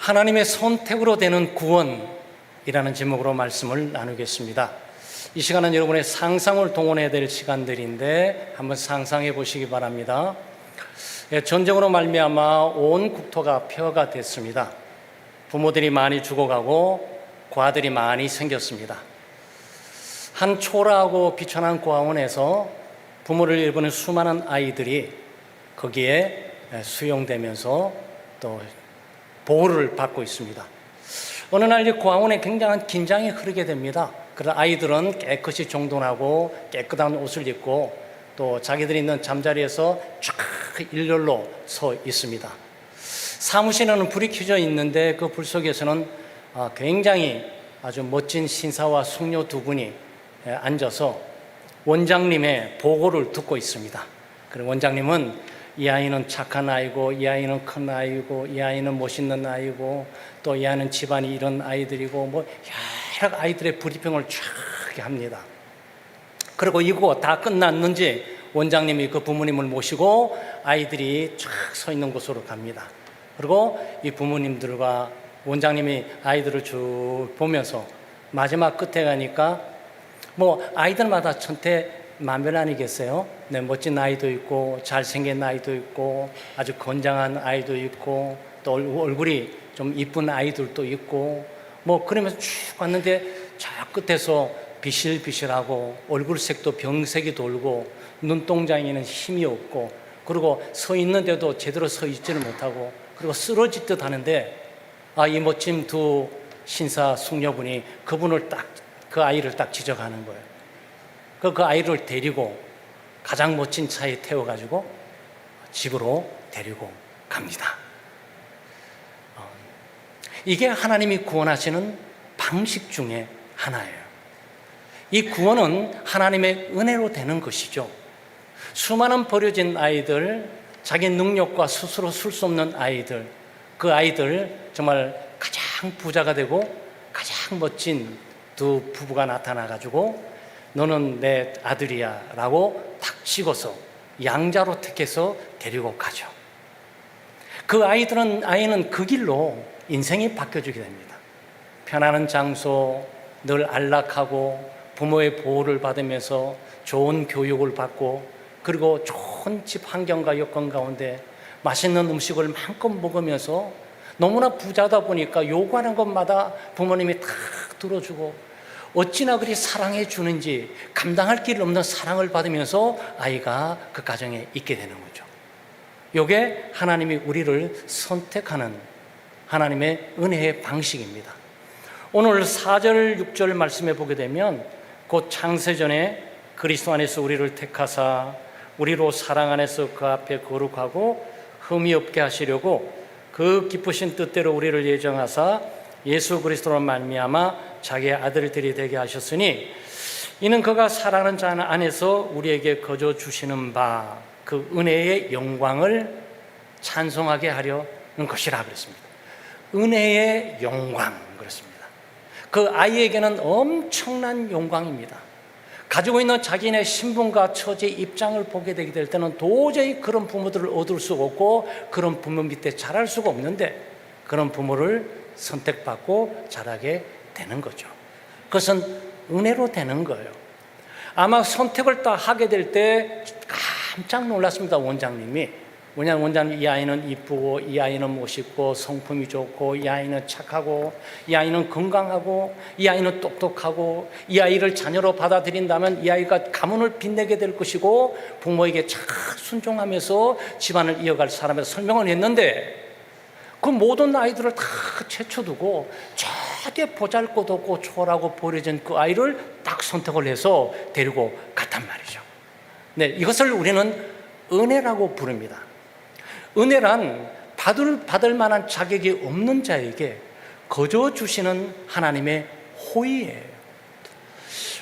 하나님의 선택으로 되는 구원이라는 제목으로 말씀을 나누겠습니다. 이 시간은 여러분의 상상을 동원해야 될 시간들인데 한번 상상해 보시기 바랍니다. 전쟁으로 말미암아 온 국토가 폐허가 됐습니다. 부모들이 많이 죽어가고 과들이 많이 생겼습니다. 한 초라하고 비천한 고아원에서 부모를 잃어버린 수많은 아이들이 거기에 수용되면서 또 보호를 받고 있습니다. 어느 날 이 고아원에 굉장한 긴장이 흐르게 됩니다. 그래서 아이들은 깨끗이 정돈하고 깨끗한 옷을 입고 또 자기들이 있는 잠자리에서 쫙 일렬로 서 있습니다. 사무실에는 불이 켜져 있는데 그 불 속에서는 굉장히 아주 멋진 신사와 숙녀 두 분이 앉아서 원장님의 보고를 듣고 있습니다. 그리고 원장님은 이 아이는 착한 아이고, 이 아이는 큰 아이고, 이 아이는 멋있는 아이고, 또 이 아이는 집안이 이런 아이들이고, 뭐 여러 아이들의 브리핑을 쫙 합니다. 그리고 이거 다 끝났는지 원장님이 그 부모님을 모시고 아이들이 쫙 서 있는 곳으로 갑니다. 그리고 이 부모님들과 원장님이 아이들을 쭉 보면서 마지막 끝에 가니까 뭐 아이들마다 천태만별 아니겠어요? 네, 멋진 아이도 있고 잘생긴 아이도 있고 아주 건장한 아이도 있고 또 얼굴이 좀 이쁜 아이들도 있고 뭐 그러면서 쭉 왔는데 저 끝에서 비실비실하고 얼굴색도 병색이 돌고 눈동자에는 힘이 없고 그리고 서 있는데도 제대로 서 있지를 못하고 그리고 쓰러질 듯 하는데 이 멋진 두 신사 숙녀분이 그분을 그 아이를 딱 지적하는 거예요. 그 아이를 데리고 가장 멋진 차에 태워가지고 집으로 데리고 갑니다. 이게 하나님이 구원하시는 방식 중에 하나예요. 이 구원은 하나님의 은혜로 되는 것이죠. 수많은 버려진 아이들, 자기 능력과 스스로 쓸 수 없는 아이들, 그 아이들 정말 가장 부자가 되고 가장 멋진 두 부부가 나타나가지고 너는 내 아들이야 라고 탁 찍어서 양자로 택해서 데리고 가죠. 그 아이는 그 길로 인생이 바뀌어지게 됩니다. 편안한 장소, 늘 안락하고 부모의 보호를 받으면서 좋은 교육을 받고 그리고 좋은 집 환경과 여건 가운데 맛있는 음식을 마음껏 먹으면서 너무나 부자다 보니까 요구하는 것마다 부모님이 탁 들어주고 어찌나 그리 사랑해 주는지 감당할 길 없는 사랑을 받으면서 아이가 그 가정에 있게 되는 거죠. 이게 하나님이 우리를 선택하는 하나님의 은혜의 방식입니다. 오늘 4절 6절 말씀해 보게 되면 곧 창세전에 그리스도 안에서 우리를 택하사 우리로 사랑 안에서 그 앞에 거룩하고 흠이 없게 하시려고 그 기쁘신 뜻대로 우리를 예정하사 예수 그리스도로 말미암아 자기의 아들들이 되게 하셨으니 이는 그가 사랑하는 자 안에서 우리에게 거저 주시는 바 그 은혜의 영광을 찬송하게 하려는 것이라 그랬습니다. 은혜의 영광 그렇습니다. 그 아이에게는 엄청난 영광입니다. 가지고 있는 자기네 신분과 처지 입장을 보게 되게 될 때는 도저히 그런 부모들을 얻을 수가 없고 그런 부모 밑에 자랄 수가 없는데 그런 부모를 선택받고 자라게 되는 거죠. 그것은 은혜로 되는 거예요. 아마 선택을 딱 하게 될 때 깜짝 놀랐습니다. 원장님이. 왜냐하면 원장님 이 아이는 이쁘고 이 아이는 멋있고 성품이 좋고 이 아이는 착하고 이 아이는 건강하고 이 아이는 똑똑하고 이 아이를 자녀로 받아들인다면 이 아이가 가문을 빛내게 될 것이고 부모에게 잘 순종하면서 집안을 이어갈 사람에서 설명을 했는데 그 모든 아이들을 다 제쳐두고 저게 보잘것없고 초라하고 버려진 그 아이를 딱 선택을 해서 데리고 갔단 말이죠. 네, 이것을 우리는 은혜라고 부릅니다. 은혜란 받을 만한 자격이 없는 자에게 거저 주시는 하나님의 호의예요.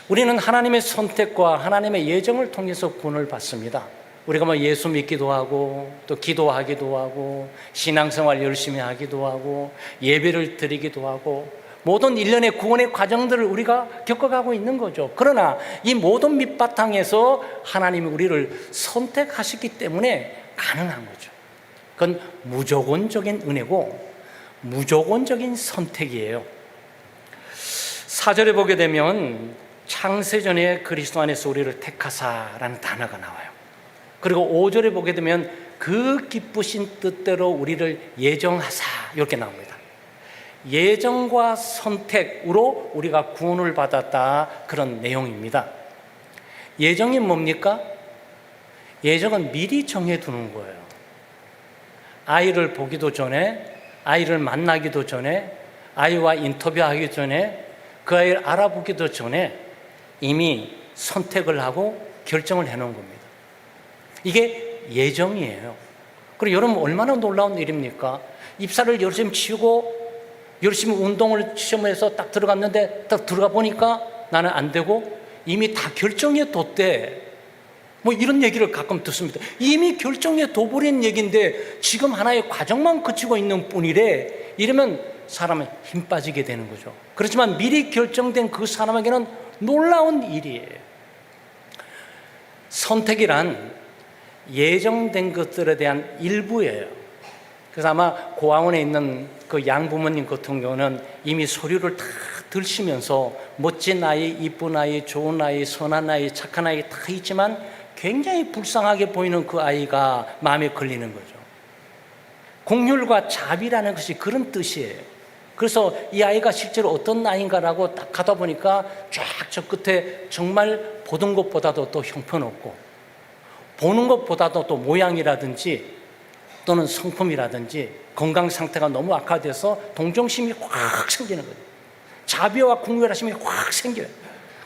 우리는 하나님의 선택과 하나님의 예정을 통해서 구원을 받습니다. 우리가 뭐 예수 믿기도 하고 또 기도하기도 하고 신앙생활 열심히 하기도 하고 예배를 드리기도 하고 모든 일련의 구원의 과정들을 우리가 겪어가고 있는 거죠. 그러나 이 모든 밑바탕에서 하나님이 우리를 선택하셨기 때문에 가능한 거죠. 그건 무조건적인 은혜고 무조건적인 선택이에요. 4절에 보게 되면 창세전에 그리스도 안에서 우리를 택하사라는 단어가 나와요. 그리고 5절에 보게 되면 그 기쁘신 뜻대로 우리를 예정하사 이렇게 나옵니다. 예정과 선택으로 우리가 구원을 받았다, 그런 내용입니다. 예정이 뭡니까? 예정은 미리 정해두는 거예요. 아이를 보기도 전에, 아이를 만나기도 전에, 아이와 인터뷰하기 전에, 그 아이를 알아보기도 전에 이미 선택을 하고 결정을 해놓은 겁니다. 이게 예정이에요. 그리고 여러분, 얼마나 놀라운 일입니까? 입사를 열심히 치우고 열심히 운동을 시험해서 딱 들어갔는데 딱 들어가 보니까 나는 안 되고 이미 다 결정해 뒀대. 뭐 이런 얘기를 가끔 듣습니다. 이미 결정해 둬버린 얘기인데 지금 하나의 과정만 거치고 있는 뿐이래. 이러면 사람은 힘 빠지게 되는 거죠. 그렇지만 미리 결정된 그 사람에게는 놀라운 일이에요. 선택이란 예정된 것들에 대한 일부예요. 그래서 아마 고아원에 있는 그 양부모님 같은 경우는 이미 서류를 다 들시면서 멋진 아이, 이쁜 아이, 좋은 아이, 선한 아이, 착한 아이 다 있지만 굉장히 불쌍하게 보이는 그 아이가 마음에 걸리는 거죠. 공률과 자비라는 것이 그런 뜻이에요. 그래서 이 아이가 실제로 어떤 아이인가라고 딱 가다 보니까 쫙 저 끝에 정말 보던 것보다도 또 형편없고, 보는 것보다도 또 모양이라든지 또는 성품이라든지 건강 상태가 너무 악화돼서 동정심이 확 생기는 거예요. 자비와 공유하심이 확 생겨요.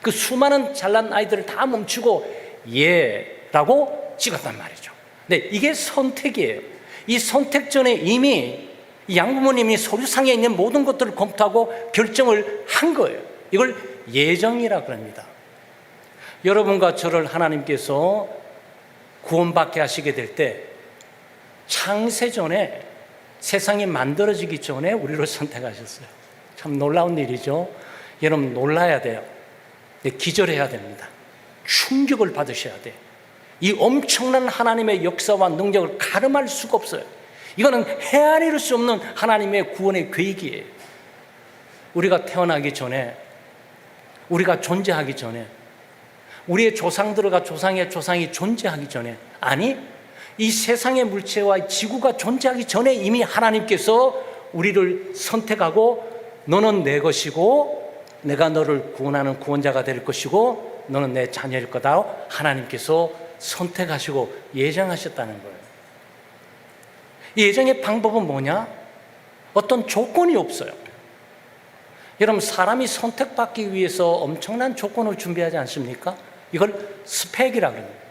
그 수많은 잘난 아이들을 다 멈추고 예라고 찍었단 말이죠. 네, 이게 선택이에요. 이 선택 전에 이미 양부모님이 서류상에 있는 모든 것들을 검토하고 결정을 한 거예요. 이걸 예정이라 그럽니다. 여러분과 저를 하나님께서 구원받게 하시게 될 때 창세전에, 세상이 만들어지기 전에 우리를 선택하셨어요. 참 놀라운 일이죠. 여러분, 놀라야 돼요. 기절해야 됩니다. 충격을 받으셔야 돼요. 이 엄청난 하나님의 역사와 능력을 가름할 수가 없어요. 이거는 헤아릴 수 없는 하나님의 구원의 계획이에요. 우리가 태어나기 전에, 우리가 존재하기 전에, 우리의 조상들과 조상의 조상이 존재하기 전에, 아니 이 세상의 물체와 지구가 존재하기 전에 이미 하나님께서 우리를 선택하고 너는 내 것이고 내가 너를 구원하는 구원자가 될 것이고 너는 내 자녀일 거다. 하나님께서 선택하시고 예정하셨다는 거예요. 이 예정의 방법은 뭐냐? 어떤 조건이 없어요. 여러분, 사람이 선택받기 위해서 엄청난 조건을 준비하지 않습니까? 이걸 스펙이라고 합니다.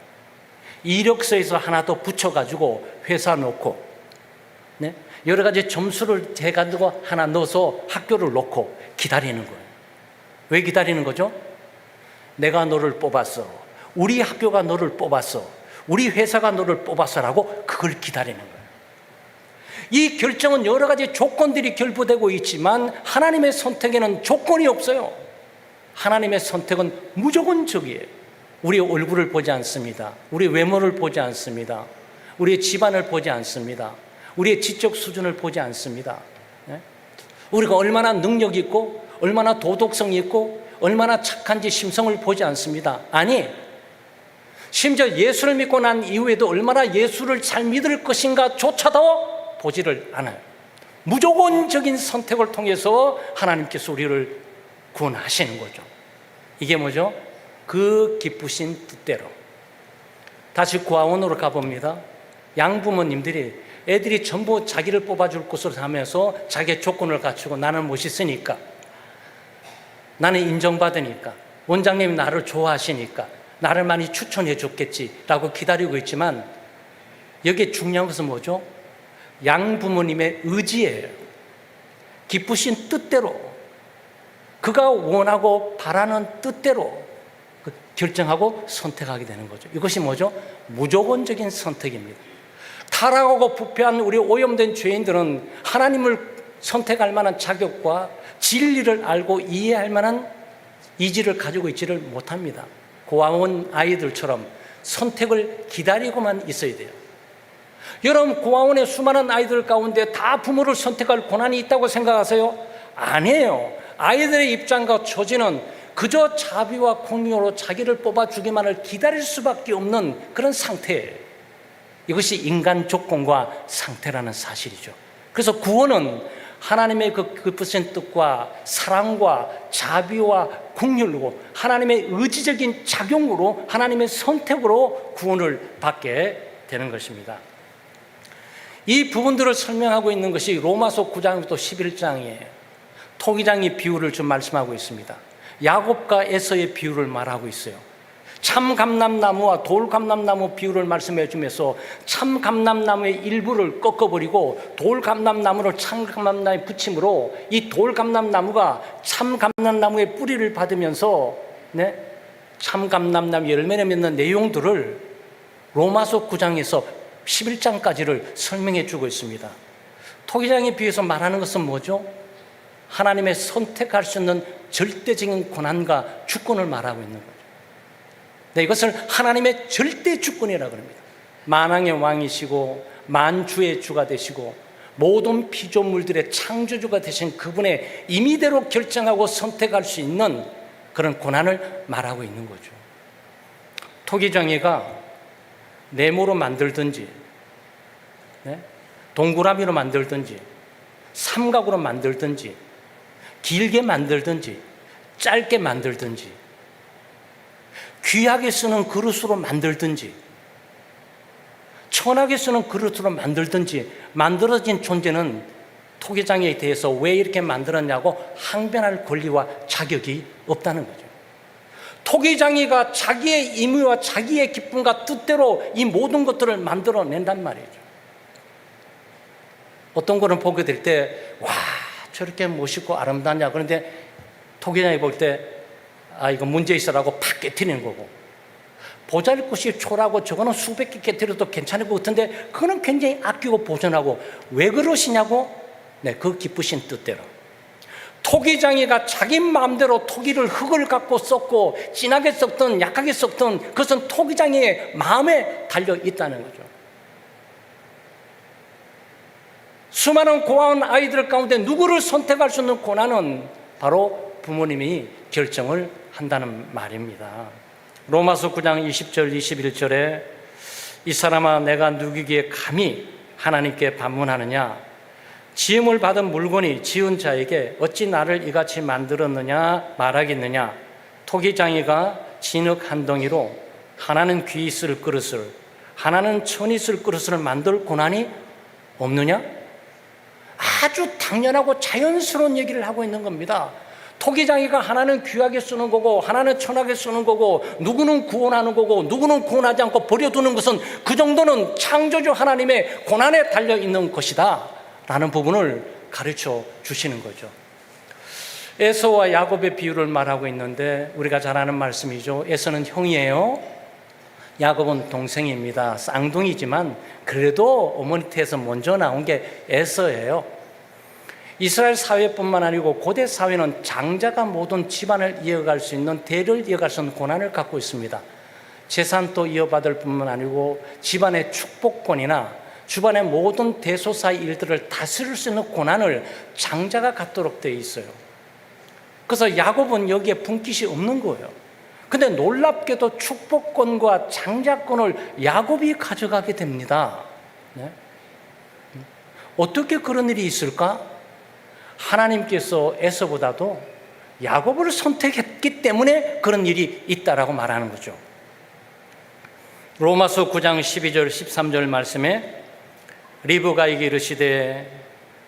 이력서에서 하나 더 붙여가지고 회사 놓고, 네? 여러 가지 점수를 해가지고 하나 넣어서 학교를 놓고 기다리는 거예요. 왜 기다리는 거죠? 내가 너를 뽑았어. 우리 학교가 너를 뽑았어. 우리 회사가 너를 뽑았어라고 그걸 기다리는 거예요. 이 결정은 여러 가지 조건들이 결부되고 있지만 하나님의 선택에는 조건이 없어요. 하나님의 선택은 무조건적이에요. 우리의 얼굴을 보지 않습니다. 우리의 외모를 보지 않습니다. 우리의 집안을 보지 않습니다. 우리의 지적 수준을 보지 않습니다. 우리가 얼마나 능력이 있고 얼마나 도덕성이 있고 얼마나 착한지 심성을 보지 않습니다. 아니, 심지어 예수를 믿고 난 이후에도 얼마나 예수를 잘 믿을 것인가 조차도 보지를 않아요. 무조건적인 선택을 통해서 하나님께서 우리를 구원하시는 거죠. 이게 뭐죠? 그 기쁘신 뜻대로. 다시 고아원으로 가봅니다. 양부모님들이 애들이 전부 자기를 뽑아줄 것으로 하면서 자기의 조건을 갖추고 나는 멋있으니까, 나는 인정받으니까, 원장님이 나를 좋아하시니까 나를 많이 추천해 줬겠지라고 기다리고 있지만 여기에 중요한 것은 뭐죠? 양부모님의 의지예요. 기쁘신 뜻대로, 그가 원하고 바라는 뜻대로 결정하고 선택하게 되는 거죠. 이것이 뭐죠? 무조건적인 선택입니다. 타락하고 부패한 우리 오염된 죄인들은 하나님을 선택할 만한 자격과 진리를 알고 이해할 만한 이지를 가지고 있지를 못합니다. 고아원 아이들처럼 선택을 기다리고만 있어야 돼요. 여러분, 고아원의 수많은 아이들 가운데 다 부모를 선택할 권한이 있다고 생각하세요? 아니에요. 아이들의 입장과 처지는 그저 자비와 공의로 자기를 뽑아주기만을 기다릴 수밖에 없는 그런 상태예요. 이것이 인간 조건과 상태라는 사실이죠. 그래서 구원은 하나님의 그 깊으신 뜻과 사랑과 자비와 긍휼로 하나님의 의지적인 작용으로 하나님의 선택으로 구원을 받게 되는 것입니다. 이 부분들을 설명하고 있는 것이 로마서 9장부터 11장이에요. 토기장의 비유를 좀 말씀하고 있습니다. 야곱과 에서의 비유를 말하고 있어요. 참 감람나무와 돌 감람나무 비유를 말씀해 주면서 참 감람나무의 일부를 꺾어버리고 돌 감람나무를 참 감람나무에 붙임으로 이 돌 감람나무가 참 감람나무의 뿌리를 받으면서 참 감람나무 열매를 맺는 내용들을 로마서 9장에서 11장까지를 설명해 주고 있습니다. 토기장에 비해서 말하는 것은 뭐죠? 하나님의 선택할 수 있는 절대적인 권한과 주권을 말하고 있는 거죠. 이것을 하나님의 절대 주권이라고 합니다. 만왕의 왕이시고 만주의 주가 되시고 모든 피조물들의 창조주가 되신 그분의 임의대로 결정하고 선택할 수 있는 그런 권한을 말하고 있는 거죠. 토기장애가 네모로 만들든지 동그라미로 만들든지 삼각으로 만들든지 길게 만들든지 짧게 만들든지 귀하게 쓰는 그릇으로 만들든지 천하게 쓰는 그릇으로 만들든지 만들어진 존재는 토기장애에 대해서 왜 이렇게 만들었냐고 항변할 권리와 자격이 없다는 거죠. 토기장애가 자기의 임의와 자기의 기쁨과 뜻대로 이 모든 것들을 만들어낸단 말이죠. 어떤 거는 보게 될 때 와, 저렇게 멋있고 아름답냐. 그런데 토기장애 볼 때 이거 문제 있어라고 팍 깨트리는 거고, 보잘것이 초라하고 저거는 수백 개 깨트려도 괜찮을 것 같은데 그거는 굉장히 아끼고 보존하고, 왜 그러시냐고? 그 기쁘신 뜻대로. 토기장애가 자기 마음대로 토기를 흙을 갖고 썼고 진하게 썩든 약하게 썩든 그것은 토기장애의 마음에 달려 있다는 거죠. 수많은 고아원 아이들 가운데 누구를 선택할 수 있는 권한은 바로 부모님이 결정을 한다는 말입니다. 로마서 9장 20절 21절에 이 사람아 내가 누구기에 감히 하나님께 반문하느냐, 지음을 받은 물건이 지은 자에게 어찌 나를 이같이 만들었느냐 말하겠느냐. 토기장애가 진흙 한 덩이로 하나는 귀 있을 그릇을 하나는 천 있을 그릇을 만들 권한이 없느냐? 아주 당연하고 자연스러운 얘기를 하고 있는 겁니다. 토기장애가 하나는 귀하게 쓰는 거고 하나는 천하게 쓰는 거고 누구는 구원하는 거고 누구는 구원하지 않고 버려두는 것은 그 정도는 창조주 하나님의 권한에 달려있는 것이다 라는 부분을 가르쳐 주시는 거죠. 에서와 야곱의 비유를 말하고 있는데 우리가 잘 아는 말씀이죠. 에서는 형이에요, 야곱은 동생입니다. 쌍둥이지만 그래도 어머니 태에서 먼저 나온 게 에서예요. 이스라엘 사회뿐만 아니고 고대 사회는 장자가 모든 집안을 이어갈 수 있는, 대를 이어갈 수 있는 권한을 갖고 있습니다. 재산도 이어받을 뿐만 아니고 집안의 축복권이나 집안의 모든 대소사 일들을 다스릴 수 있는 권한을 장자가 갖도록 되어 있어요. 그래서 야곱은 여기에 분깃이 없는 거예요. 근데 놀랍게도 축복권과 장자권을 야곱이 가져가게 됩니다. 어떻게 그런 일이 있을까? 하나님께서 에서보다도 야곱을 선택했기 때문에 그런 일이 있다라고 말하는 거죠. 로마서 9장 12절 13절 말씀에 리브가에게 이르시되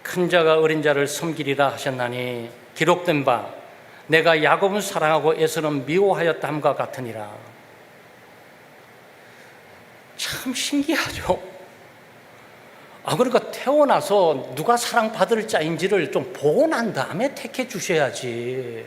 큰 자가 어린 자를 섬기리라 하셨나니 기록된 바 내가 야곱은 사랑하고 에서는 미워하였다 함과 같으니라. 참 신기하죠. 그러니까 태어나서 누가 사랑받을 자인지를 좀 보고 난 다음에 택해 주셔야지.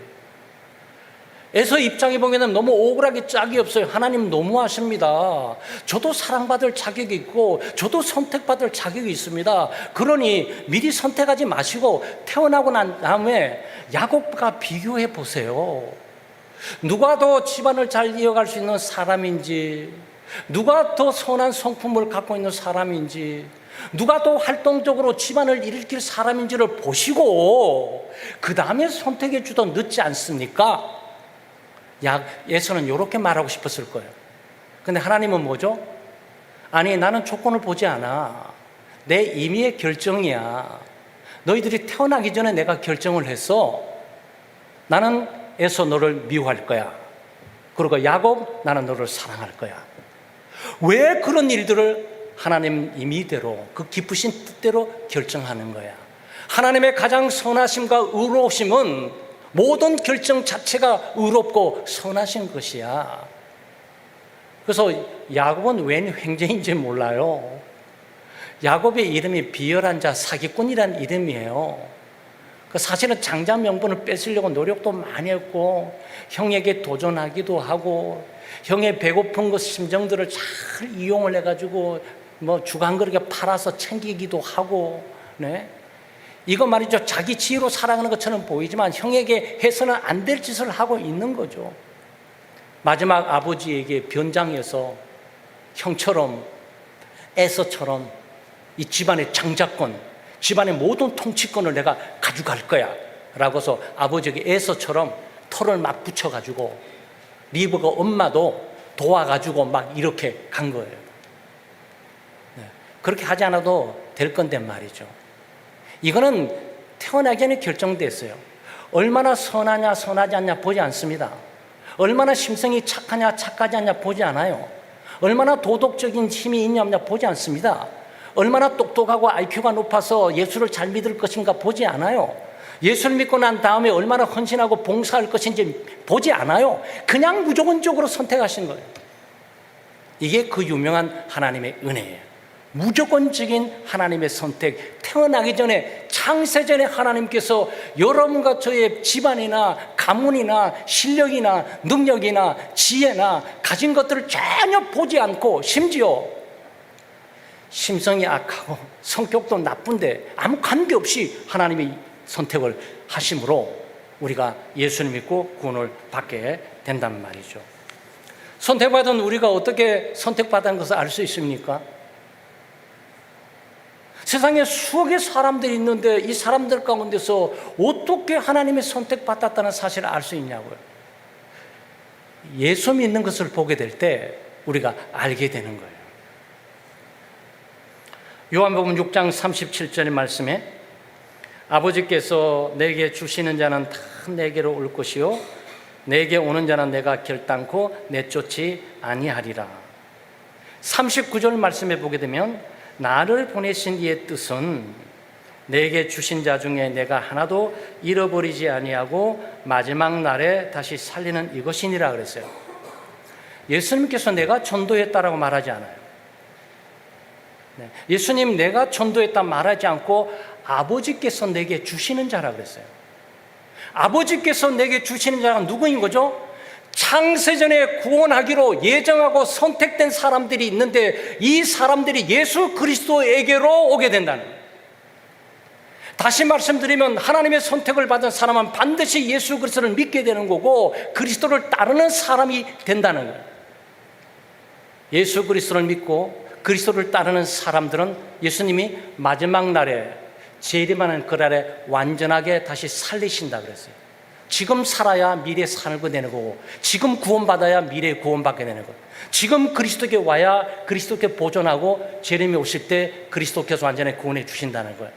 에서 입장에 보면 너무 억울하게 짝이 없어요. 하나님 너무하십니다. 저도 사랑받을 자격이 있고 저도 선택받을 자격이 있습니다. 그러니 미리 선택하지 마시고 태어나고 난 다음에 야곱과 비교해 보세요. 누가 더 집안을 잘 이어갈 수 있는 사람인지, 누가 더 선한 성품을 갖고 있는 사람인지, 누가 더 활동적으로 집안을 일으킬 사람인지를 보시고 그 다음에 선택해 주도 늦지 않습니까? 예수는 이렇게 말하고 싶었을 거예요. 근데 하나님은 뭐죠? 아니, 나는 조건을 보지 않아. 내 임의의 결정이야. 너희들이 태어나기 전에 내가 결정을 했어. 나는 에서 너를 미워할 거야. 그리고 야곱, 나는 너를 사랑할 거야. 왜 그런 일들을 하나님 임의대로, 그 기쁘신 뜻대로 결정하는 거야? 하나님의 가장 선하심과 의로우심은 모든 결정 자체가 의롭고 선하신 것이야. 그래서 야곱은 웬 횡재인지 몰라요. 야곱의 이름이 비열한 자, 사기꾼이라는 이름이에요. 사실은 장자 명분을 뺏으려고 노력도 많이 했고, 형에게 도전하기도 하고, 형의 배고픈 것 심정들을 잘 이용을 해가지고 죽 한 그릇에 팔아서 챙기기도 하고, 네? 이거 말이죠. 자기 지혜로 살아가는 것처럼 보이지만 형에게 해서는 안 될 짓을 하고 있는 거죠. 마지막 아버지에게 변장해서 형처럼, 에서처럼 이 집안의 장자권, 집안의 모든 통치권을 내가 가져갈 거야 라고서 아버지에게 에서처럼 털을 막 붙여가지고 리브가 엄마도 도와가지고 막 이렇게 간 거예요. 네. 그렇게 하지 않아도 될 건데 말이죠. 이거는 태어나기 전에 결정됐어요. 얼마나 선하냐 선하지 않냐 보지 않습니다. 얼마나 심성이 착하냐 착하지 않냐 보지 않아요. 얼마나 도덕적인 힘이 있냐 없냐 보지 않습니다. 얼마나 똑똑하고 IQ가 높아서 예수를 잘 믿을 것인가 보지 않아요. 예수를 믿고 난 다음에 얼마나 헌신하고 봉사할 것인지 보지 않아요. 그냥 무조건적으로 선택하신 거예요. 이게 그 유명한 하나님의 은혜예요. 무조건적인 하나님의 선택. 태어나기 전에, 창세 전에 하나님께서 여러분과 저의 집안이나 가문이나 실력이나 능력이나 지혜나 가진 것들을 전혀 보지 않고, 심지어 심성이 악하고 성격도 나쁜데 아무 관계없이 하나님이 선택을 하심으로 우리가 예수를 믿고 구원을 받게 된단 말이죠. 선택받은 우리가 어떻게 선택받은 것을 알 수 있습니까? 세상에 수억의 사람들이 있는데 이 사람들 가운데서 어떻게 하나님의 선택받았다는 사실을 알 수 있냐고요. 예수 믿는 것을 보게 될 때 우리가 알게 되는 거예요. 요한복음 6장 37절의 말씀에 아버지께서 내게 주시는 자는 다 내게로 올 것이요 내게 오는 자는 내가 결단코 내쫓지 아니하리라. 39절 말씀에 보게 되면 나를 보내신 이의 뜻은 내게 주신 자 중에 내가 하나도 잃어버리지 아니하고 마지막 날에 다시 살리는 이것이니라 그랬어요. 예수님께서 내가 전도했다라고 말하지 않아요. 예수님 내가 전도했다 말하지 않고 아버지께서 내게 주시는 자라 그랬어요. 아버지께서 내게 주시는 자가 누구인 거죠? 창세전에 구원하기로 예정하고 선택된 사람들이 있는데 이 사람들이 예수 그리스도에게로 오게 된다는 거예요. 다시 말씀드리면 하나님의 선택을 받은 사람은 반드시 예수 그리스도를 믿게 되는 거고 그리스도를 따르는 사람이 된다는 거예요. 예수 그리스도를 믿고 그리스도를 따르는 사람들은 예수님이 마지막 날에 재림하는 그날에 완전하게 다시 살리신다 그랬어요. 지금 살아야 미래에 살게 되는 거고 지금 구원받아야 미래에 구원받게 되는 거예요. 지금 그리스도께 와야 그리스도께 보존하고 재림이 오실 때 그리스도께서 완전히 구원해 주신다는 거예요.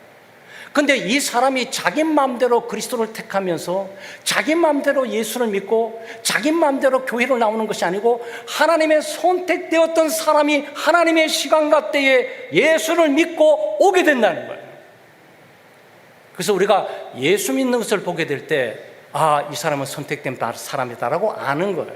근데 이 사람이 자기 마음대로 그리스도를 택하면서 자기 마음대로 예수를 믿고 자기 마음대로 교회를 나오는 것이 아니고 하나님의 선택되었던 사람이 하나님의 시간과 때에 예수를 믿고 오게 된다는 거예요. 그래서 우리가 예수 믿는 것을 보게 될 때 이 사람은 선택된 사람이다라고 아는 거예요.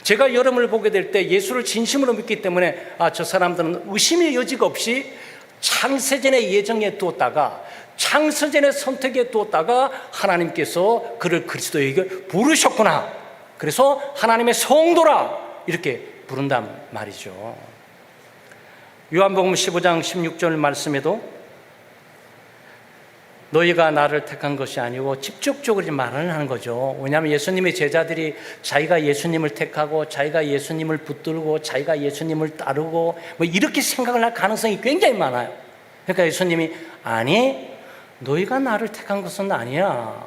제가 여러분을 보게 될 때 예수를 진심으로 믿기 때문에 저 사람들은 의심의 여지가 없이 창세전에 예정해 두었다가 창세전에 선택해 두었다가 하나님께서 그를 그리스도에게 부르셨구나. 그래서 하나님의 성도라 이렇게 부른단 말이죠. 요한복음 15장 16절 말씀에도 너희가 나를 택한 것이 아니고 직접적으로 말을 하는 거죠. 왜냐하면 예수님의 제자들이 자기가 예수님을 택하고 자기가 예수님을 붙들고 자기가 예수님을 따르고 이렇게 생각을 할 가능성이 굉장히 많아요. 그러니까 예수님이 아니, 너희가 나를 택한 것은 아니야.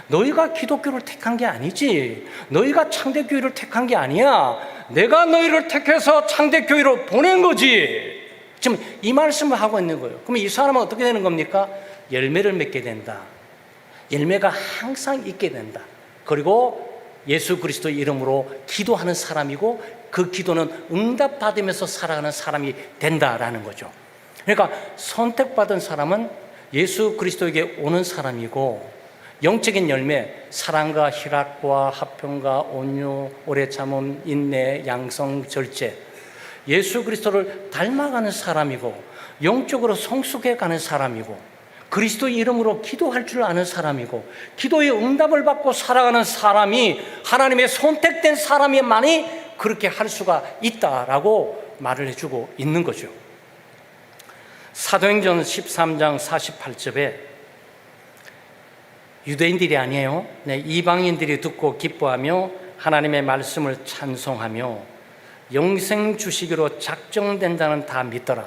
너희가 기독교를 택한 게 아니지. 너희가 창대교회를 택한 게 아니야. 내가 너희를 택해서 창대교회로 보낸 거지. 지금 이 말씀을 하고 있는 거예요. 그럼 이 사람은 어떻게 되는 겁니까? 열매를 맺게 된다. 열매가 항상 있게 된다. 그리고 예수 그리스도 이름으로 기도하는 사람이고 그 기도는 응답받으면서 살아가는 사람이 된다라는 거죠. 그러니까 선택받은 사람은 예수 그리스도에게 오는 사람이고 영적인 열매, 사랑과 희락과 화평과 온유, 오래 참음, 인내, 양성, 절제, 예수 그리스도를 닮아가는 사람이고 영적으로 성숙해 가는 사람이고 그리스도 이름으로 기도할 줄 아는 사람이고 기도의 응답을 받고 살아가는 사람이 하나님의 선택된 사람이만이 그렇게 할 수가 있다라고 말을 해주고 있는 거죠. 사도행전 13장 48절에 유대인들이 아니에요. 네, 이방인들이 듣고 기뻐하며 하나님의 말씀을 찬송하며 영생 주시기로 작정된 자는 다 믿더라.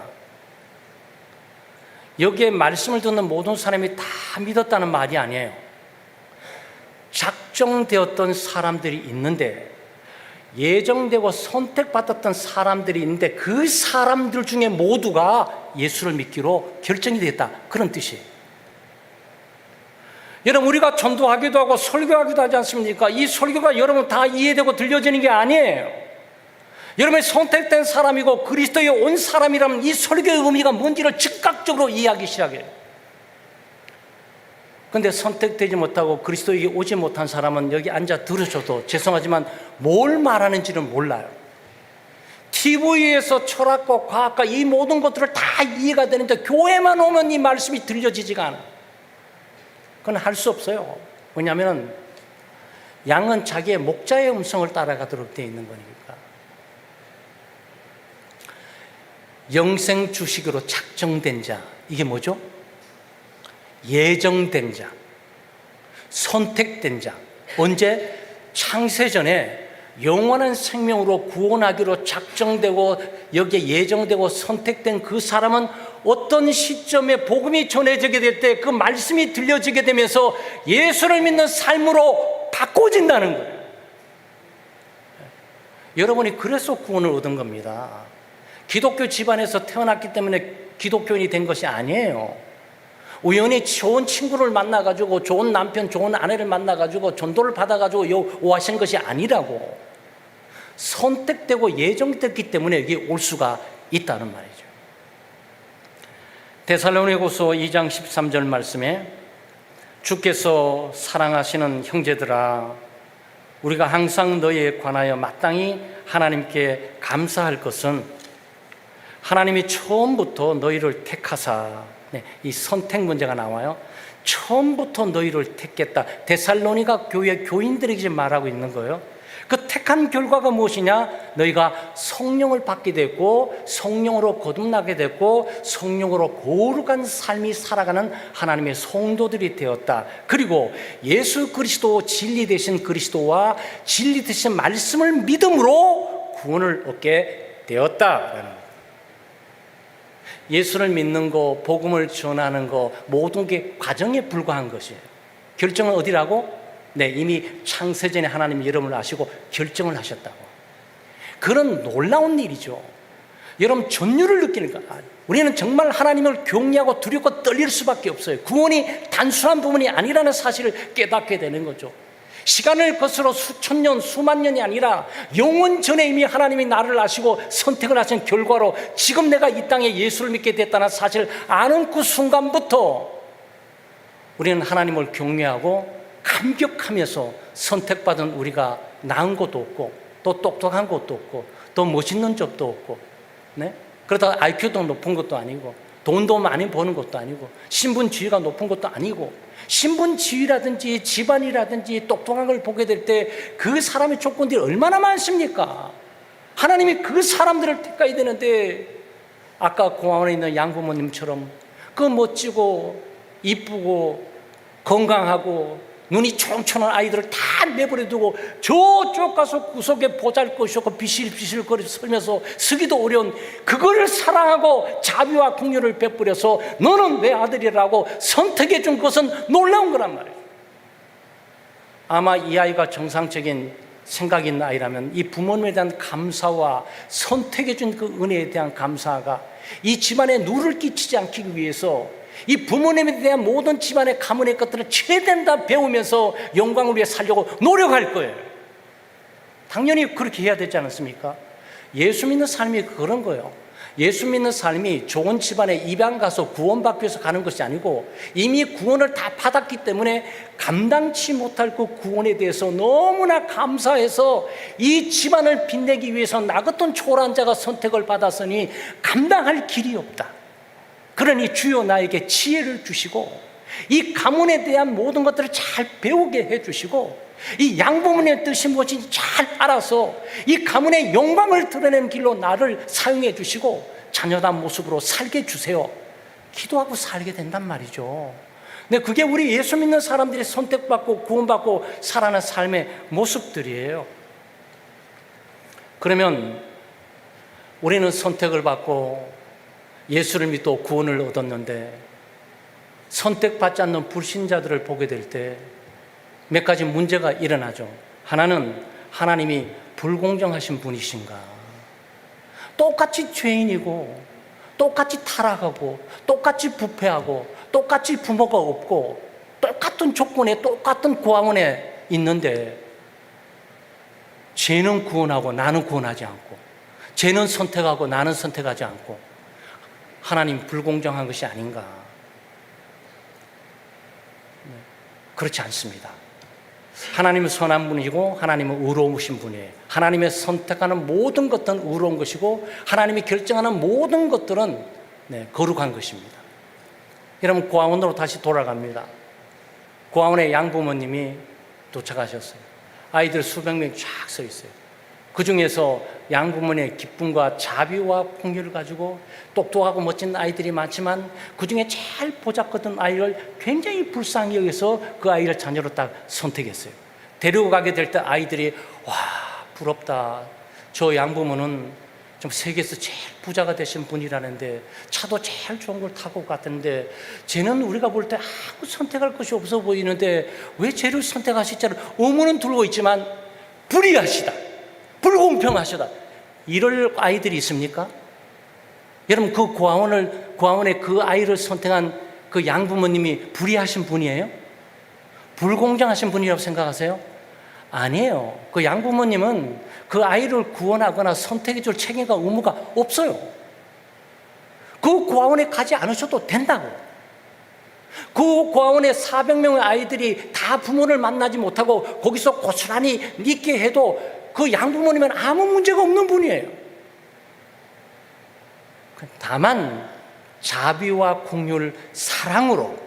여기에 말씀을 듣는 모든 사람이 다 믿었다는 말이 아니에요. 작정되었던 사람들이 있는데 예정되고 선택받았던 사람들이 있는데 그 사람들 중에 모두가 예수를 믿기로 결정이 됐다. 그런 뜻이에요. 여러분, 우리가 전도하기도 하고 설교하기도 하지 않습니까? 이 설교가 여러분 다 이해되고 들려지는 게 아니에요. 여러분이 선택된 사람이고 그리스도에 온 사람이라면 이 설교의 의미가 뭔지를 즉각적으로 이해하기 시작해요. 그런데 선택되지 못하고 그리스도에게 오지 못한 사람은 여기 앉아 들으셔도 죄송하지만 뭘 말하는지는 몰라요. TV에서 철학과 과학과 이 모든 것들을 다 이해가 되는데 교회만 오면 이 말씀이 들려지지가 않아요. 그건 할 수 없어요. 왜냐하면 양은 자기의 목자의 음성을 따라가도록 되어 있는 거니까. 영생 주식으로 작정된 자, 이게 뭐죠? 예정된 자, 선택된 자. 언제? 창세전에 영원한 생명으로 구원하기로 작정되고 여기에 예정되고 선택된 그 사람은 어떤 시점에 복음이 전해지게 될 때 그 말씀이 들려지게 되면서 예수를 믿는 삶으로 바꿔진다는 거예요. 여러분이 그래서 구원을 얻은 겁니다. 기독교 집안에서 태어났기 때문에 기독교인이 된 것이 아니에요. 우연히 좋은 친구를 만나가지고 좋은 남편, 좋은 아내를 만나가지고 전도를 받아가지고 오하신 것이 아니라고. 선택되고 예정됐기 때문에 여기 올 수가 있다는 말이죠. 데살로니가후서 2장 13절 말씀에 주께서 사랑하시는 형제들아 우리가 항상 너희에 관하여 마땅히 하나님께 감사할 것은 하나님이 처음부터 너희를 택하사, 이 선택 문제가 나와요. 처음부터 너희를 택했다. 데살로니가 교회 교인들에게 말하고 있는 거예요. 그 택한 결과가 무엇이냐? 너희가 성령을 받게 됐고 성령으로 거듭나게 됐고 성령으로 거룩한 삶이 살아가는 하나님의 성도들이 되었다. 그리고 예수 그리스도 진리 되신 그리스도와 진리 되신 말씀을 믿음으로 구원을 얻게 되었다라는 거예요. 예수를 믿는 거, 복음을 전하는 거 모든 게 과정에 불과한 것이에요. 결정은 어디라고? 네, 이미 창세전에 하나님 이름을 아시고 결정을 하셨다고. 그런 놀라운 일이죠. 여러분 전율을 느끼는 거. 우리는 정말 하나님을 경외하고 두렵고 떨릴 수밖에 없어요. 구원이 단순한 부분이 아니라는 사실을 깨닫게 되는 거죠. 시간을 거슬러 수천 년, 수만 년이 아니라 영원 전에 이미 하나님이 나를 아시고 선택을 하신 결과로 지금 내가 이 땅에 예수를 믿게 됐다는 사실을 아는 그 순간부터 우리는 하나님을 경외하고 감격하면서 선택받은 우리가 나은 것도 없고 또 똑똑한 것도 없고 또 멋있는 점도 없고, 네? 그러다 IQ도 높은 것도 아니고 돈도 많이 버는 것도 아니고 신분 지위가 높은 것도 아니고 신분 지위라든지 집안이라든지 똑똑한 걸 보게 될 때 그 사람의 조건들이 얼마나 많습니까? 하나님이 그 사람들을 택해야 되는데 아까 공항에 있는 양부모님처럼 그 멋지고 이쁘고 건강하고 눈이 초롱초롱한 아이들을 다 내버려두고 저쪽 가서 구석에 보잘것이없고 비실비실 거리서 설면서 서기도 어려운 그거를 사랑하고 자비와 긍휼을 베풀어서 너는 내 아들이라고 선택해 준 것은 놀라운 거란 말이에요. 아마 이 아이가 정상적인 생각이 있는 아이라면 이 부모님에 대한 감사와 선택해 준 그 은혜에 대한 감사가 이 집안에 누를 끼치지 않기 위해서 이 부모님에 대한 모든 집안의 가문의 것들을 최대한 다 배우면서 영광을 위해 살려고 노력할 거예요. 당연히 그렇게 해야 되지 않습니까? 예수 믿는 삶이 그런 거예요. 예수 믿는 삶이 좋은 집안에 입양 가서 구원받기 위해서 가는 것이 아니고 이미 구원을 다 받았기 때문에 감당치 못할 그 구원에 대해서 너무나 감사해서 이 집안을 빛내기 위해서 나 같은 초라한 자가 선택을 받았으니 감당할 길이 없다. 그러니 주여 나에게 지혜를 주시고 이 가문에 대한 모든 것들을 잘 배우게 해주시고 이 양부모님의 뜻이 무엇인지 잘 알아서 이 가문의 영광을 드러내는 길로 나를 사용해 주시고 자녀다운 모습으로 살게 주세요. 기도하고 살게 된단 말이죠. 근데 그게 우리 예수 믿는 사람들이 선택받고 구원받고 살아가는 삶의 모습들이에요. 그러면 우리는 선택을 받고 예수를 믿고 구원을 얻었는데 선택받지 않는 불신자들을 보게 될 때 몇 가지 문제가 일어나죠. 하나는 하나님이 불공정하신 분이신가? 똑같이 죄인이고 똑같이 타락하고 똑같이 부패하고 똑같이 부모가 없고 똑같은 조건에 똑같은 고아원에 있는데 쟤는 구원하고 나는 구원하지 않고 쟤는 선택하고 나는 선택하지 않고 하나님 불공정한 것이 아닌가? 그렇지 않습니다. 하나님은 선한 분이고 하나님은 의로우신 분이에요. 하나님의 선택하는 모든 것들은 의로운 것이고 하나님이 결정하는 모든 것들은 거룩한 것입니다. 여러분 고아원으로 다시 돌아갑니다. 고아원에 양부모님이 도착하셨어요. 아이들 수백 명이 쫙 서 있어요. 그 중에서 양부모님의 기쁨과 자비와 긍휼을 가지고 똑똑하고 멋진 아이들이 많지만 그 중에 제일 보잘것없는 아이를 굉장히 불쌍히 여기서 그 아이를 자녀로 딱 선택했어요. 데리고 가게 될 때 아이들이 와 부럽다. 저 양부모는 좀 세계에서 제일 부자가 되신 분이라는데 차도 제일 좋은 걸 타고 갔던데 쟤는 우리가 볼 때 아무 선택할 것이 없어 보이는데 왜 쟤를 선택하실지 의문은 들고 있지만 불의하시다. 불공평하시다. 이럴 아이들이 있습니까? 여러분 그 고아원에 그 아이를 선택한 그 양부모님이 불의하신 분이에요? 불공정하신 분이라고 생각하세요? 아니에요. 그 양부모님은 그 아이를 구원하거나 선택해 줄 책임과 의무가 없어요. 그 고아원에 가지 않으셔도 된다고. 그 고아원에 400명의 아이들이 다 부모를 만나지 못하고 거기서 고스란히 있게 해도 그 양부모님은 아무 문제가 없는 분이에요. 다만 자비와 긍휼 사랑으로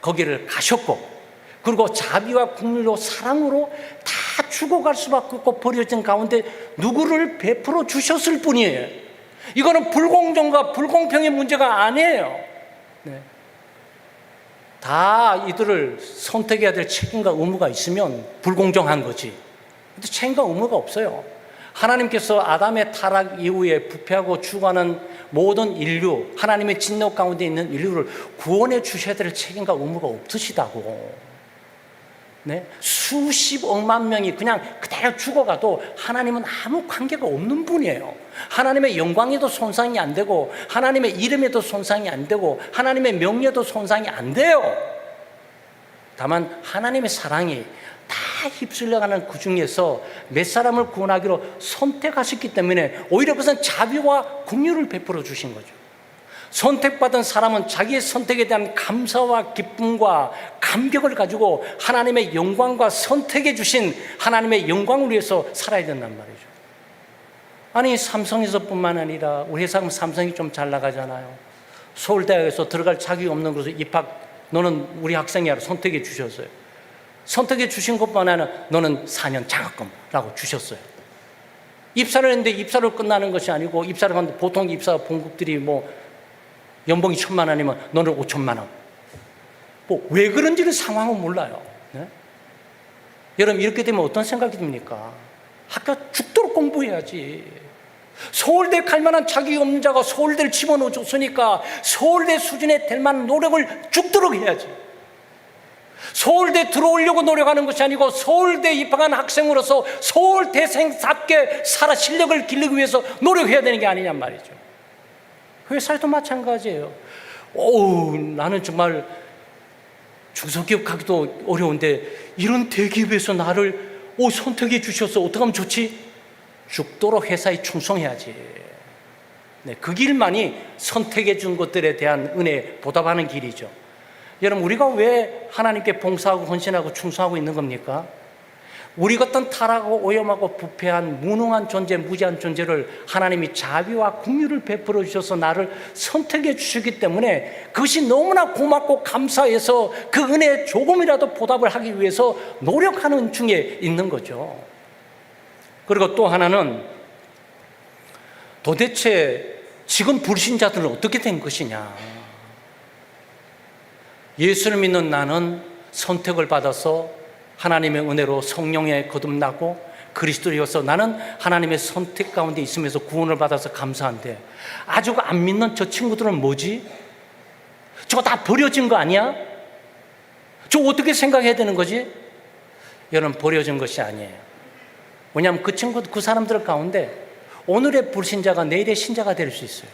거기를 가셨고 그리고 자비와 긍휼로 사랑으로 다 죽어갈 수밖에 없고 버려진 가운데 누구를 베풀어 주셨을 뿐이에요. 이거는 불공정과 불공평의 문제가 아니에요. 다 이들을 선택해야 될 책임과 의무가 있으면 불공정한 거지. 근데 책임과 의무가 없어요. 하나님께서 아담의 타락 이후에 부패하고 죽어가는 모든 인류, 하나님의 진노 가운데 있는 인류를 구원해 주셔야 될 책임과 의무가 없으시다고. 수십억만 명이 그냥 그대로 죽어가도 하나님은 아무 관계가 없는 분이에요. 하나님의 영광에도 손상이 안 되고 하나님의 이름에도 손상이 안 되고 하나님의 명예도 손상이 안 돼요. 다만 하나님의 사랑이 다 휩쓸려가는 그 중에서 몇 사람을 구원하기로 선택하셨기 때문에 오히려 그것은 자비와 긍휼을 베풀어 주신 거죠. 선택받은 사람은 자기의 선택에 대한 감사와 기쁨과 감격을 가지고 하나님의 영광과 선택해 주신 하나님의 영광을 위해서 살아야 된단 말이죠. 아니 삼성에서뿐만 아니라 우리 회사는 삼성이 좀 잘 나가잖아요. 서울대학에서 들어갈 자격이 없는 곳에 입학 너는 우리 학생이야 선택해 주셨어요. 선택해 주신 것뿐만 아니라 너는 4년 장학금라고 주셨어요. 입사를 했는데 입사를 끝나는 것이 아니고 입사를 하는데 보통 입사 봉급들이 뭐 연봉이 1,000만 원이면 너는 5천만 원. 뭐 왜 그런지는 상황은 몰라요. 여러분, 이렇게 되면 어떤 생각이 듭니까? 학교 죽도록 공부해야지. 서울대 갈 만한 자격이 없는 자가 서울대를 집어넣어줬으니까 서울대 수준에 될 만한 노력을 죽도록 해야지. 서울대 들어오려고 노력하는 것이 아니고 서울대 입학한 학생으로서 서울대생답게 살아 실력을 기르기 위해서 노력해야 되는 게 아니냔 말이죠. 회사에도 마찬가지예요. 나는 정말 중소기업 가기도 어려운데 이런 대기업에서 나를 선택해 주셔서 어떻게 하면 좋지? 죽도록 회사에 충성해야지. 네, 그 길만이 선택해 준 것들에 대한 은혜에 보답하는 길이죠. 여러분, 우리가 왜 하나님께 봉사하고 헌신하고 충성하고 있는 겁니까? 우리 같은 타락하고 오염하고 부패한 무능한 존재, 무지한 존재를 하나님이 자비와 긍휼을 베풀어 주셔서 나를 선택해 주시기 때문에 그것이 너무나 고맙고 감사해서 그 은혜에 조금이라도 보답을 하기 위해서 노력하는 중에 있는 거죠. 그리고 또 하나는, 도대체 지금 불신자들은 어떻게 된 것이냐. 예수를 믿는 나는 선택을 받아서 하나님의 은혜로 성령에 거듭나고 그리스도로서 나는 하나님의 선택 가운데 있으면서 구원을 받아서 감사한데, 아주 안 믿는 저 친구들은 뭐지? 저거 다 버려진 거 아니야? 저거 어떻게 생각해야 되는 거지? 여러분, 버려진 것이 아니에요. 왜냐하면 그 사람들 가운데 오늘의 불신자가 내일의 신자가 될 수 있어요.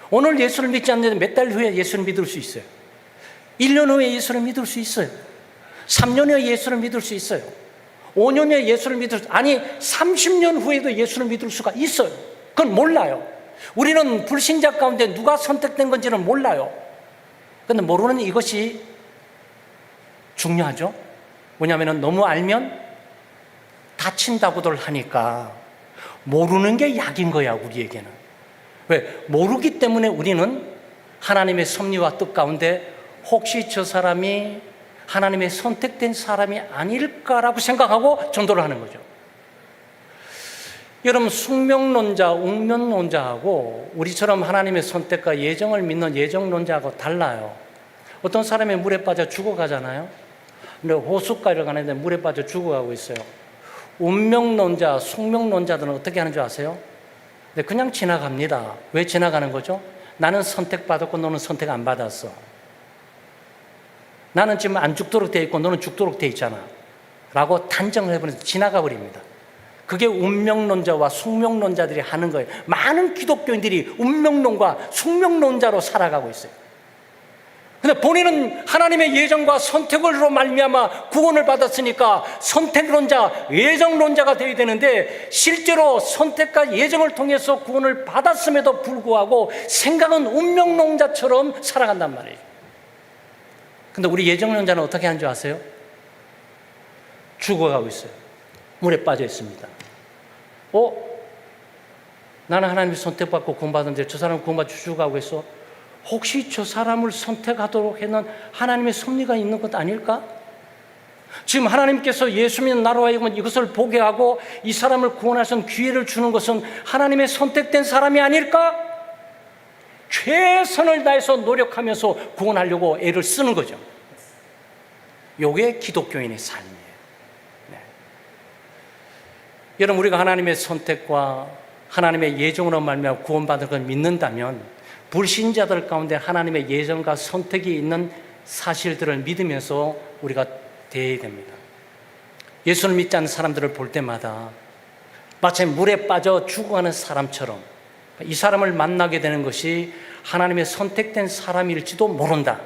오늘 예수를 믿지 않는데 몇 달 후에 예수를 믿을 수 있어요. 1년 후에 예수를 믿을 수 있어요. 3년 후에 예수를 믿을 수 있어요. 5년 후에 예수를 믿을 수, 아니 30년 후에도 예수를 믿을 수가 있어요. 그건 몰라요. 우리는 불신자 가운데 누가 선택된 건지는 몰라요. 그런데 모르는 이것이 중요하죠. 왜냐하면 너무 알면 다친다고들 하니까 모르는 게 약인 거야, 우리에게는. 왜? 모르기 때문에 우리는 하나님의 섭리와 뜻 가운데 혹시 저 사람이 하나님의 선택된 사람이 아닐까라고 생각하고 전도를 하는 거죠. 여러분, 숙명론자, 웅면론자하고 우리처럼 하나님의 선택과 예정을 믿는 예정론자하고 달라요. 어떤 사람이 물에 빠져 죽어가잖아요. 근데 호숫가를 가는데 물에 빠져 죽어가고 있어요. 운명론자, 숙명론자들은 어떻게 하는 줄 아세요? 네, 그냥 지나갑니다. 왜 지나가는 거죠? 나는 선택받았고 너는 선택 안 받았어. 나는 지금 안 죽도록 돼 있고 너는 죽도록 돼 있잖아 라고 단정을 해버려서 지나가 버립니다. 그게 운명론자와 숙명론자들이 하는 거예요. 많은 기독교인들이 운명론과 숙명론자로 살아가고 있어요. 근데 본인은 하나님의 예정과 선택으로 말미암아 구원을 받았으니까 선택론자, 예정론자가 되어야 되는데 실제로 선택과 예정을 통해서 구원을 받았음에도 불구하고 생각은 운명론자처럼 살아간단 말이에요. 근데 우리 예정론자는 어떻게 하는 줄 아세요? 죽어가고 있어요. 물에 빠져 있습니다. 나는 하나님의 선택받고 구원받았는데 저 사람은 구원받고 죽어가고 있어. 혹시 저 사람을 선택하도록 했는 하나님의 섭리가 있는 것 아닐까? 지금 하나님께서 예수 믿는 나로 하여금 이것을 보게 하고 이 사람을 구원하신 기회를 주는 것은 하나님의 선택된 사람이 아닐까? 최선을 다해서 노력하면서 구원하려고 애를 쓰는 거죠. 이게 기독교인의 삶이에요. 네. 여러분, 우리가 하나님의 선택과 하나님의 예정으로 말미암아 구원받은 걸 믿는다면 불신자들 가운데 하나님의 예정과 선택이 있는 사실들을 믿으면서 우리가 대해야 됩니다. 예수를 믿지 않는 사람들을 볼 때마다 마치 물에 빠져 죽어가는 사람처럼 이 사람을 만나게 되는 것이 하나님의 선택된 사람일지도 모른다.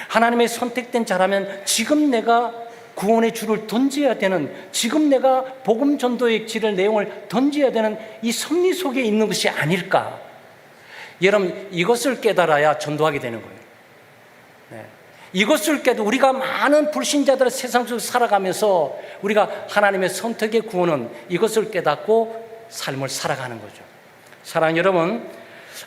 하나님의 선택된 자라면 지금 내가 구원의 줄을 던져야 되는, 지금 내가 복음 전도의 질을 내용을 던져야 되는 이 섭리 속에 있는 것이 아닐까. 여러분, 이것을 깨달아야 전도하게 되는 거예요. 네. 이것을 깨달아 우리가 많은 불신자들의 세상 속에 살아가면서 우리가 하나님의 선택의 구원은 이것을 깨닫고 삶을 살아가는 거죠. 사랑하는 여러분,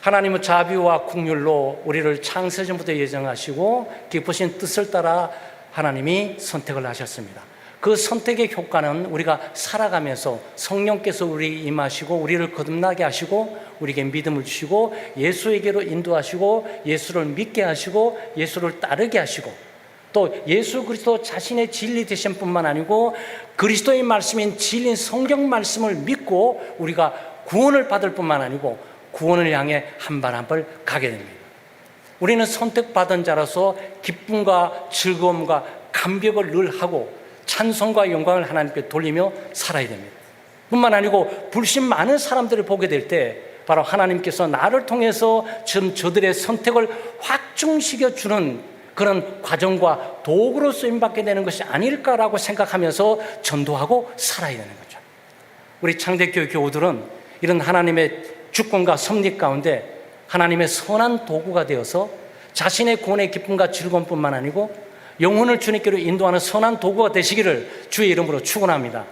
하나님은 자비와 긍휼로 우리를 창세전부터 예정하시고 깊으신 뜻을 따라 하나님이 선택을 하셨습니다. 그 선택의 효과는 우리가 살아가면서 성령께서 우리 임하시고 우리를 거듭나게 하시고 우리에게 믿음을 주시고 예수에게로 인도하시고 예수를 믿게 하시고 예수를 따르게 하시고 또 예수 그리스도 자신의 진리 되신 뿐만 아니고 그리스도의 말씀인 진리인 성경 말씀을 믿고 우리가 구원을 받을 뿐만 아니고 구원을 향해 한 발 한 발 가게 됩니다. 우리는 선택받은 자라서 기쁨과 즐거움과 감격을 늘 하고 찬송과 영광을 하나님께 돌리며 살아야 됩니다. 뿐만 아니고 불신 많은 사람들을 보게 될 때 바로 하나님께서 나를 통해서 지금 저들의 선택을 확증시켜 주는 그런 과정과 도구로 쓰임받게 되는 것이 아닐까라고 생각하면서 전도하고 살아야 되는 거죠. 우리 창대교회 교우들은 이런 하나님의 주권과 섭리 가운데 하나님의 선한 도구가 되어서 자신의 구원의 기쁨과 즐거움뿐만 아니고 영혼을 주님께로 인도하는 선한 도구가 되시기를 주의 이름으로 축원합니다.